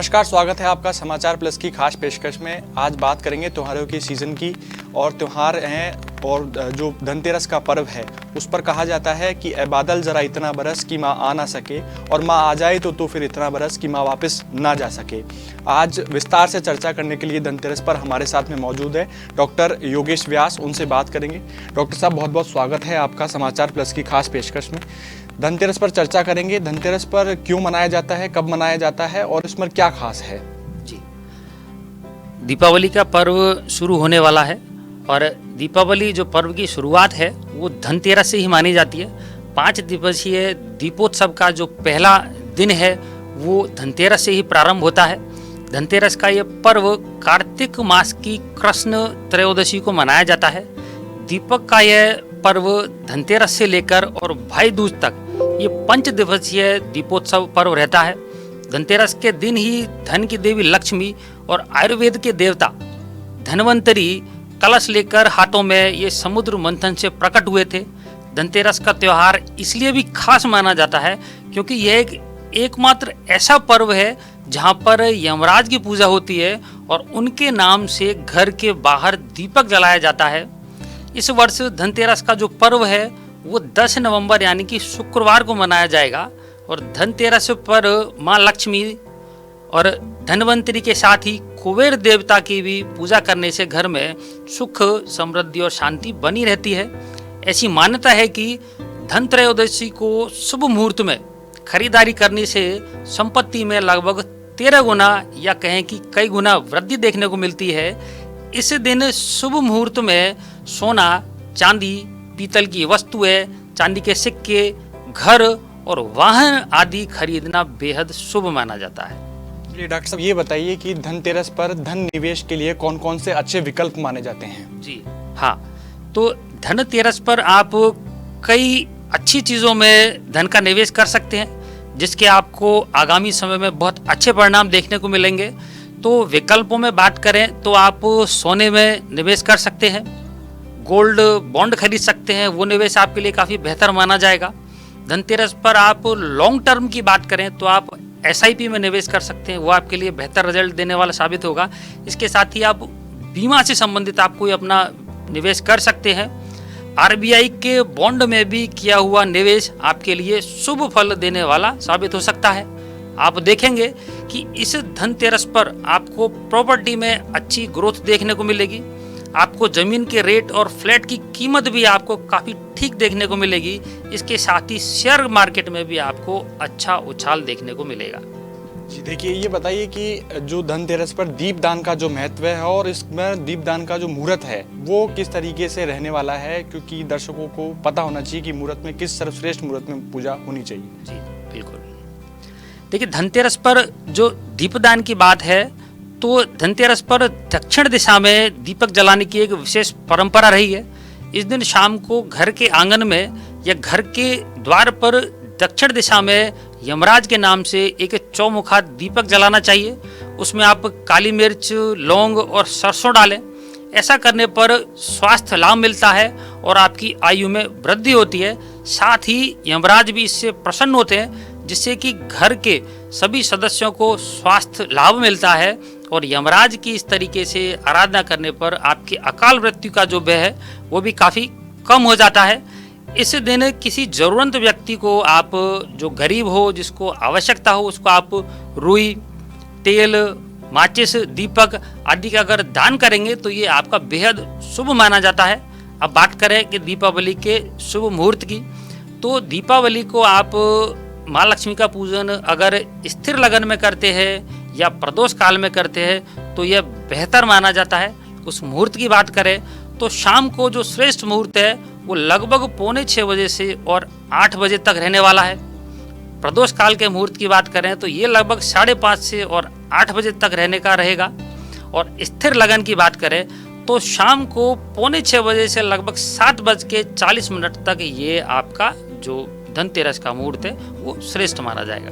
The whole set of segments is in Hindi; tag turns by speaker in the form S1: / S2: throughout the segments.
S1: नमस्कार, स्वागत है आपका समाचार प्लस की खास पेशकश में। आज बात करेंगे त्योहारों की सीज़न की। और त्यौहार हैं और जो धनतेरस का पर्व है उस पर कहा जाता है कि ए बादल ज़रा इतना बरस कि माँ आ ना सके, और माँ आ जाए तो फिर इतना बरस कि माँ वापस ना जा सके। आज विस्तार से चर्चा करने के लिए धनतेरस पर हमारे साथ में मौजूद है डॉक्टर योगेश व्यास। उनसे बात करेंगे। डॉक्टर साहब, बहुत बहुत स्वागत है आपका समाचार प्लस की खास पेशकश में। धनतेरस पर चर्चा करेंगे। धनतेरस पर क्यों मनाया जाता है, कब मनाया जाता है और इसमें क्या खास है?
S2: जी, दीपावली का पर्व शुरू होने वाला है और दीपावली जो पर्व की शुरुआत है वो धनतेरस से ही मानी जाती है। 5 दिवसीय दीपोत्सव का जो पहला दिन है वो धनतेरस से ही प्रारंभ होता है। धनतेरस का ये पर्व कार्तिक मास की कृष्ण त्रयोदशी को मनाया जाता है। दीपक का यह पर्व धनतेरस से लेकर और भाई दूज तक ये 5 दिवसीय दीपोत्सव पर्व रहता है। धनतेरस के दिन ही धन की देवी लक्ष्मी और आयुर्वेद के देवता धन्वंतरी कलश लेकर हाथों में ये समुद्र मंथन से प्रकट हुए थे। धनतेरस का त्योहार इसलिए भी खास माना जाता है क्योंकि यह एकमात्र ऐसा पर्व है जहाँ पर यमराज की पूजा होती है और उनके नाम से घर के बाहर दीपक जलाया जाता है। इस वर्ष धनतेरस का जो पर्व है वो 10 नवंबर यानी कि शुक्रवार को मनाया जाएगा। और धनतेरस पर माँ लक्ष्मी और धन्वंतरी के साथ ही कुबेर देवता की भी पूजा करने से घर में सुख, समृद्धि और शांति बनी रहती है। ऐसी मान्यता है कि धन त्रयोदशी को शुभ मुहूर्त में खरीदारी करने से संपत्ति में लगभग 13 गुना या कहें कि कई गुना वृद्धि देखने को मिलती है। इस दिन शुभ मुहूर्त में सोना, चांदी, पीतल की वस्तुएं, चांदी के सिक्के, घर और वाहन आदि खरीदना बेहद शुभ माना जाता है।
S1: डॉक्टर साहब, ये बताइए कि धनतेरस पर धन निवेश के लिए कौन कौन से अच्छे विकल्प माने जाते हैं?
S2: जी हाँ, तो धनतेरस पर आप कई अच्छी चीज़ों में धन का निवेश कर सकते हैं जिसके आपको आगामी समय में बहुत अच्छे परिणाम देखने को मिलेंगे। तो विकल्पों में बात करें तो आप सोने में निवेश कर सकते हैं, गोल्ड बॉन्ड खरीद सकते हैं, वो निवेश आपके लिए काफ़ी बेहतर माना जाएगा। धनतेरस पर आप लॉन्ग टर्म की बात करें तो आप SIP में निवेश कर सकते हैं, वो आपके लिए बेहतर रिजल्ट देने वाला साबित होगा। इसके साथ ही आप बीमा से संबंधित आप कोई अपना निवेश कर सकते हैं। RBI के बॉन्ड में भी किया हुआ निवेश आपके लिए शुभ फल देने वाला साबित हो सकता है। आप देखेंगे कि इस धनतेरस पर आपको प्रॉपर्टी में अच्छी ग्रोथ देखने को मिलेगी। आपको जमीन के रेट और फ्लैट की कीमत भी आपको काफ़ी ठीक देखने को मिलेगी। इसके साथ ही शेयर मार्केट में भी आपको अच्छा उछाल देखने को मिलेगा।
S1: जी देखिए, ये बताइए कि जो धनतेरस पर दीपदान का जो महत्व है और इसमें दीपदान का जो मुहूर्त है वो किस तरीके से रहने वाला है, क्योंकि दर्शकों को पता होना चाहिए कि मुहूर्त में किस सर्वश्रेष्ठ मुहूर्त में पूजा होनी चाहिए।
S2: जी बिल्कुल। देखिए, धनतेरस पर जो दीपदान की बात है तो धनतेरस पर दक्षिण दिशा में दीपक जलाने की एक विशेष परंपरा रही है। इस दिन शाम को घर के आंगन में या घर के द्वार पर दक्षिण दिशा में यमराज के नाम से एक चौमुखा दीपक जलाना चाहिए। उसमें आप काली मिर्च, लौंग और सरसों डालें। ऐसा करने पर स्वास्थ्य लाभ मिलता है और आपकी आयु में वृद्धि होती है। साथ ही यमराज भी इससे प्रसन्न होते हैं जिससे कि घर के सभी सदस्यों को स्वास्थ्य लाभ मिलता है। और यमराज की इस तरीके से आराधना करने पर आपकी अकाल मृत्यु का जो भय है वो भी काफ़ी कम हो जाता है। इस दिन किसी जरूरत व्यक्ति को आप, जो गरीब हो, जिसको आवश्यकता हो, उसको आप रुई, तेल, माचिस, दीपक आदि का अगर दान करेंगे तो ये आपका बेहद शुभ माना जाता है। अब बात करें कि दीपावली के शुभ मुहूर्त की, तो दीपावली को आप माँ लक्ष्मी का पूजन अगर स्थिर लगन में करते हैं या प्रदोष काल में करते हैं तो यह बेहतर माना जाता है। उस मुहूर्त की बात करें तो शाम को जो श्रेष्ठ मुहूर्त है वो लगभग 5:45 बजे से और 8 बजे तक रहने वाला है। प्रदोष काल के मुहूर्त की बात करें तो ये लगभग 5:30 से और 8 बजे तक रहने का रहेगा। और स्थिर लगन की बात करें तो शाम को 5:45 बजे से लगभग 7:40 तक ये आपका जो धनतेरस का मुहूर्त है वो श्रेष्ठ माना जाएगा।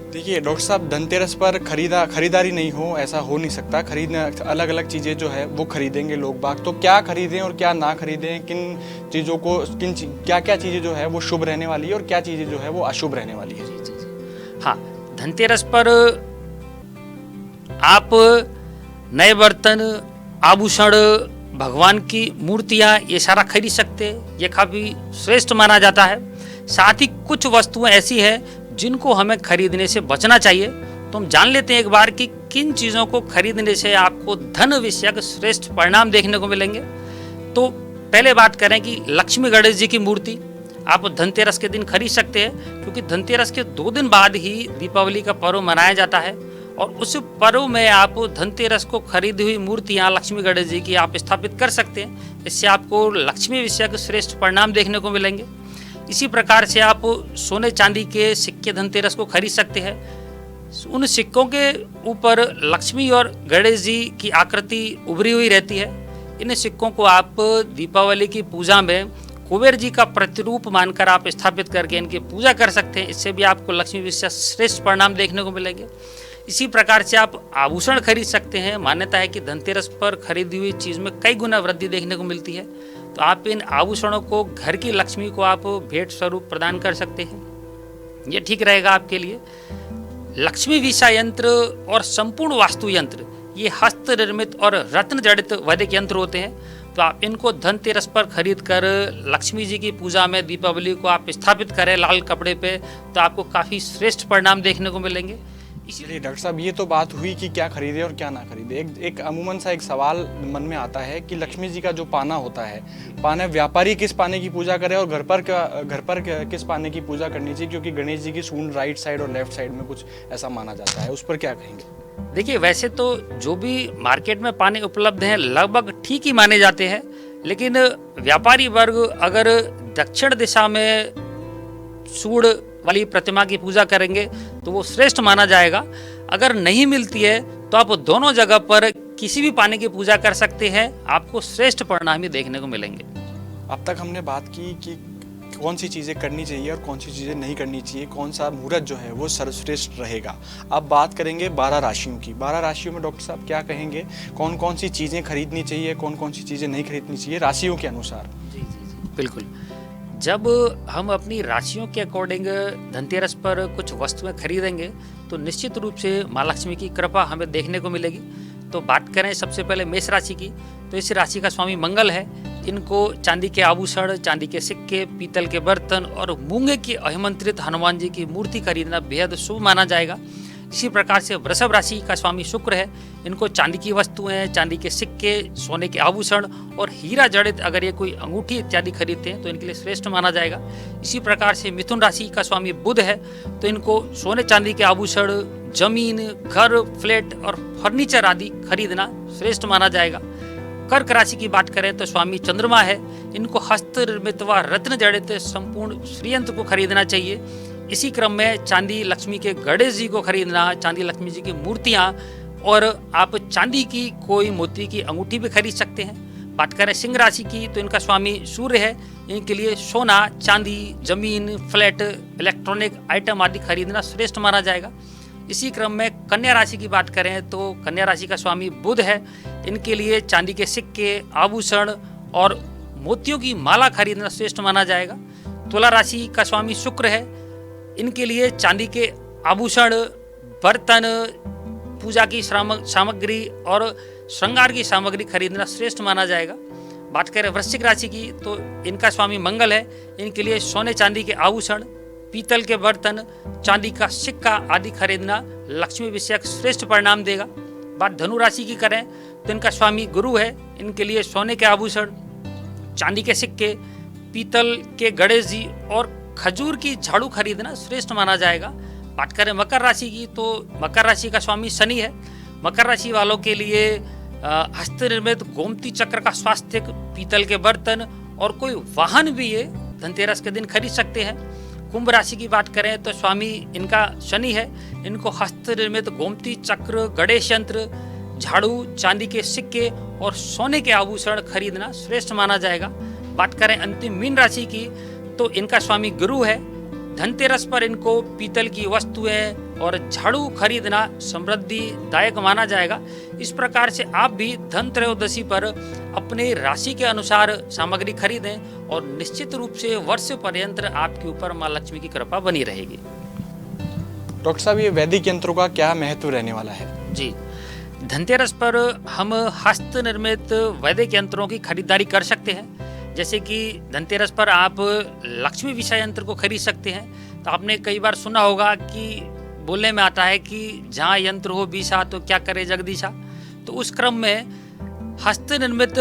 S1: देखिए डॉक्टर साहब, धनतेरस पर खरीदारी नहीं हो, ऐसा हो नहीं सकता। खरीदना अलग अलग चीज़ें जो है वो खरीदेंगे लोग बाग, तो क्या खरीदें और क्या ना खरीदें, किन चीज़ों को क्या क्या चीज़ें जो है वो शुभ रहने वाली है और क्या चीज़ें जो है वो अशुभ रहने वाली है?
S2: हाँ, धनतेरस पर आप नए बर्तन, आभूषण, भगवान की मूर्तियाँ ये सारा खरीद सकते हैं। ये काफ़ी श्रेष्ठ माना जाता है। साथ ही कुछ वस्तुएं ऐसी हैं जिनको हमें खरीदने से बचना चाहिए। तो हम जान लेते हैं एक बार कि किन चीज़ों को खरीदने से आपको धन विषयक श्रेष्ठ परिणाम देखने को मिलेंगे। तो पहले बात करें कि लक्ष्मी गणेश जी की मूर्ति आप धनतेरस के दिन खरीद सकते हैं, क्योंकि धनतेरस के 2 दिन बाद ही दीपावली का पर्व मनाया जाता है। और उस पर्व में आप धनतेरस को खरीदी हुई मूर्तियाँ लक्ष्मी गणेश जी की आप स्थापित कर सकते हैं। इससे आपको लक्ष्मी विषयक श्रेष्ठ परिणाम देखने को मिलेंगे। इसी प्रकार से आप सोने चांदी के सिक्के धनतेरस को खरीद सकते हैं। उन सिक्कों के ऊपर लक्ष्मी और गणेश जी की आकृति उभरी हुई रहती है। इन सिक्कों को आप दीपावली की पूजा में कुबेर जी का प्रतिरूप मानकर आप स्थापित करके इनकी पूजा कर सकते हैं। इससे भी आपको लक्ष्मी विषयक श्रेष्ठ परिणाम देखने को मिलेंगे। इसी प्रकार से आप आभूषण खरीद सकते हैं। मान्यता है कि धनतेरस पर खरीदी हुई चीज़ में कई गुना वृद्धि देखने को मिलती है। तो आप इन आभूषणों को घर की लक्ष्मी को आप भेंट स्वरूप प्रदान कर सकते हैं। ये ठीक रहेगा आपके लिए। लक्ष्मी विषा यंत्र और संपूर्ण वास्तु यंत्र ये हस्त निर्मित और रत्न जड़ित वैदिक यंत्र होते हैं। तो आप इनको धनतेरस पर खरीद कर लक्ष्मी जी की पूजा में दीपावली को आप स्थापित करें लाल कपड़े पे, तो आपको काफ़ी श्रेष्ठ परिणाम देखने को मिलेंगे।
S1: इसलिए डॉक्टर साहब ये तो बात हुई कि क्या खरीदे और क्या ना खरीदे। एक अमूमन सा एक सवाल मन में आता है कि लक्ष्मी जी का जो पाना होता है, पाना व्यापारी किस पाने की पूजा करे और घर पर किस पाने की पूजा करनी चाहिए, क्योंकि गणेश जी की सूंड राइट साइड और लेफ्ट साइड में कुछ ऐसा माना जाता है, उस पर क्या कहेंगे?
S2: देखिए, वैसे तो जो भी मार्केट में पाने उपलब्ध हैं लगभग ठीक ही माने जाते हैं, लेकिन व्यापारी वर्ग अगर दक्षिण दिशा में सूंड वाली प्रतिमा की पूजा करेंगे तो वो श्रेष्ठ माना जाएगा। अगर नहीं मिलती है तो आप दोनों जगह पर किसी भी पाने की पूजा कर सकते हैं, आपको श्रेष्ठ परिणाम ही देखने को मिलेंगे।
S1: अब तक हमने बात की कि कौन सी चीज़ें करनी चाहिए और कौन सी चीज़ें नहीं करनी चाहिए, कौन सा मुहूर्त जो है वो सर्वश्रेष्ठ रहेगा। अब बात करेंगे 12 राशियों की। 12 राशियों में डॉक्टर साहब क्या कहेंगे, कौन कौन सी चीज़ें खरीदनी चाहिए, कौन कौन सी चीज़ें नहीं खरीदनी चाहिए राशियों के अनुसार?
S2: जी जी जी बिल्कुल। जब हम अपनी राशियों के अकॉर्डिंग धनतेरस पर कुछ वस्तुएं खरीदेंगे तो निश्चित रूप से माँ लक्ष्मी की कृपा हमें देखने को मिलेगी। तो बात करें सबसे पहले मेष राशि की, तो इस राशि का स्वामी मंगल है। इनको चांदी के आभूषण, चांदी के सिक्के, पीतल के बर्तन और मूंगे की अभिमंत्रित हनुमान जी की मूर्ति खरीदना बेहद शुभ माना जाएगा। इसी प्रकार से वृषभ राशि का स्वामी शुक्र है। इनको चांदी की वस्तुएं, चांदी के सिक्के, सोने के आभूषण और हीरा जड़ित अगर ये कोई अंगूठी इत्यादि खरीदते हैं तो इनके लिए श्रेष्ठ माना जाएगा। इसी प्रकार से मिथुन राशि का स्वामी बुध है। तो इनको सोने चांदी के आभूषण, जमीन, घर, फ्लैट और फर्नीचर आदि खरीदना श्रेष्ठ माना जाएगा। कर्क राशि की बात करें तो स्वामी चंद्रमा है। इनको हस्त निर्मित व रत्न जड़ित संपूर्ण श्रीयंत्र को खरीदना चाहिए। इसी क्रम में चांदी लक्ष्मी के गणेश जी को खरीदना, चांदी लक्ष्मी जी की मूर्तियाँ, और आप चांदी की कोई मोती की अंगूठी भी खरीद सकते हैं। बात करें सिंह राशि की तो इनका स्वामी सूर्य है। इनके लिए सोना, चांदी, जमीन, फ्लैट, इलेक्ट्रॉनिक आइटम आदि खरीदना श्रेष्ठ माना जाएगा। इसी क्रम में कन्या राशि की बात करें तो कन्या राशि का स्वामी बुध है। इनके लिए चांदी के सिक्के, आभूषण और मोतियों की माला खरीदना श्रेष्ठ माना जाएगा। तुला राशि का स्वामी शुक्र है। इनके लिए चांदी के आभूषण, बर्तन, पूजा की सामग्री और श्रृंगार की सामग्री खरीदना श्रेष्ठ माना जाएगा। बात करें वृश्चिक राशि की तो इनका स्वामी मंगल है। इनके लिए सोने चांदी के आभूषण, पीतल के बर्तन, चांदी का सिक्का आदि खरीदना लक्ष्मी विषयक श्रेष्ठ परिणाम देगा। बात धनु राशि की करें तो इनका स्वामी गुरु है। इनके लिए सोने के आभूषण, चांदी के सिक्के, पीतल के गणेश जी और खजूर की झाड़ू खरीदना श्रेष्ठ माना जाएगा। बात करें मकर राशि की तो मकर राशि का स्वामी शनि है। मकर राशि वालों के लिए हस्त निर्मित गोमती चक्र का स्वास्थ्य, पीतल के बर्तन और कोई वाहन भी ये धनतेरस के दिन खरीद सकते हैं। कुंभ राशि की बात करें तो स्वामी इनका शनि है। इनको हस्त निर्मित गोमती चक्र, गणेश यंत्र, झाड़ू, चांदी के सिक्के और सोने के आभूषण खरीदना श्रेष्ठ माना जाएगा। बात करें अंतिम मीन राशि की तो इनका स्वामी गुरु है। धनतेरस पर इनको पीतल की वस्तुएं और झाड़ू खरीदना समृद्धि दायक माना जाएगा। इस प्रकार से आप भी धन त्रयोदशी पर अपने राशि के अनुसार सामग्री खरीदें और निश्चित रूप से वर्ष पर्यंत आपके ऊपर माँ लक्ष्मी की कृपा बनी रहेगी।
S1: डॉक्टर साहब, ये वैदिक यंत्रों का क्या महत्व रहने वाला है?
S2: जी, धनतेरस पर हम हस्त निर्मित वैदिक यंत्रों की खरीदारी कर सकते हैं। जैसे कि धनतेरस पर आप लक्ष्मी विषय यंत्र को खरीद सकते हैं। तो आपने कई बार सुना होगा कि बोलने में आता है कि जहाँ यंत्र हो बीसा तो क्या करे जगदीशा। तो उस क्रम में हस्त निर्मित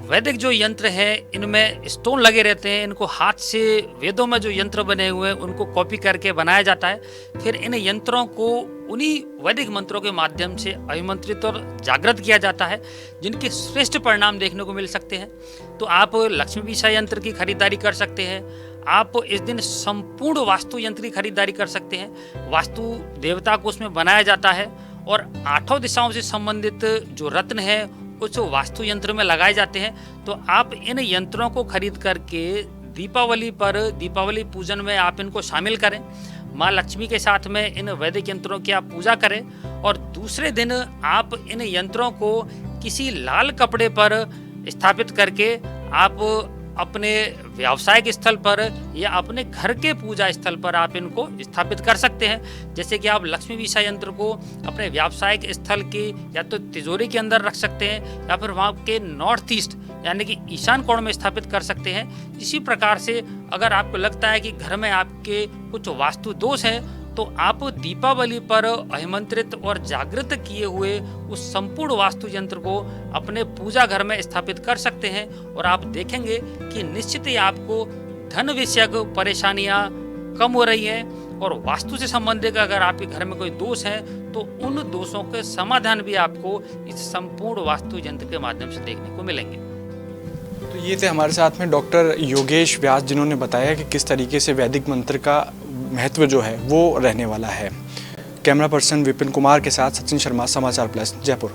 S2: वैदिक जो यंत्र है, इनमें स्टोन लगे रहते हैं। इनको हाथ से वेदों में जो यंत्र बने हुए हैं उनको कॉपी करके बनाया जाता है। फिर इन यंत्रों को उन्हीं वैदिक मंत्रों के माध्यम से अभिमंत्रित और जागृत किया जाता है, जिनके श्रेष्ठ परिणाम देखने को मिल सकते हैं। तो आप लक्ष्मी विषय यंत्र की खरीदारी कर सकते हैं। आप इस दिन संपूर्ण वास्तु यंत्र की खरीदारी कर सकते हैं। वास्तु देवता को उसमें बनाया जाता है और 8 दिशाओं से संबंधित जो रत्न है उस वास्तु यंत्र में लगाए जाते हैं। तो आप इन यंत्रों को खरीद करके दीपावली पूजन में आप इनको शामिल करें। माँ लक्ष्मी के साथ में इन वैदिक यंत्रों की आप पूजा करें और दूसरे दिन आप इन यंत्रों को किसी लाल कपड़े पर स्थापित करके आप अपने व्यावसायिक स्थल पर या अपने घर के पूजा स्थल पर आप इनको स्थापित कर सकते हैं। जैसे कि आप लक्ष्मी विषय यंत्र को अपने व्यावसायिक स्थल की या तो तिजोरी के अंदर रख सकते हैं या फिर वहाँ के नॉर्थ ईस्ट यानी कि ईशान कोण में स्थापित कर सकते हैं। इसी प्रकार से अगर आपको लगता है कि घर में आपके कुछ वास्तु दोष हैं, तो आप दीपावली पर अभिमंत्रित और जागृत किए हुए उस संपूर्ण वास्तु यंत्र को अपने पूजा घर में स्थापित कर सकते हैं और आप देखेंगे कि निश्चित ही आपको धन विषयक परेशानियां कम हो रही हैं और वास्तु से संबंधित अगर आपके घर में कोई दोष है तो उन दोषों के समाधान भी आपको इस संपूर्ण वास्तु यंत्र के माध्यम से देखने को मिलेंगे।
S1: तो ये थे हमारे साथ में डॉक्टर योगेश व्यास, जिन्होंने बताया कि किस तरीके से वैदिक मंत्र का महत्व जो है वो रहने वाला है। कैमरा पर्सन विपिन कुमार के साथ सचिन शर्मा, समाचार प्लस, जयपुर।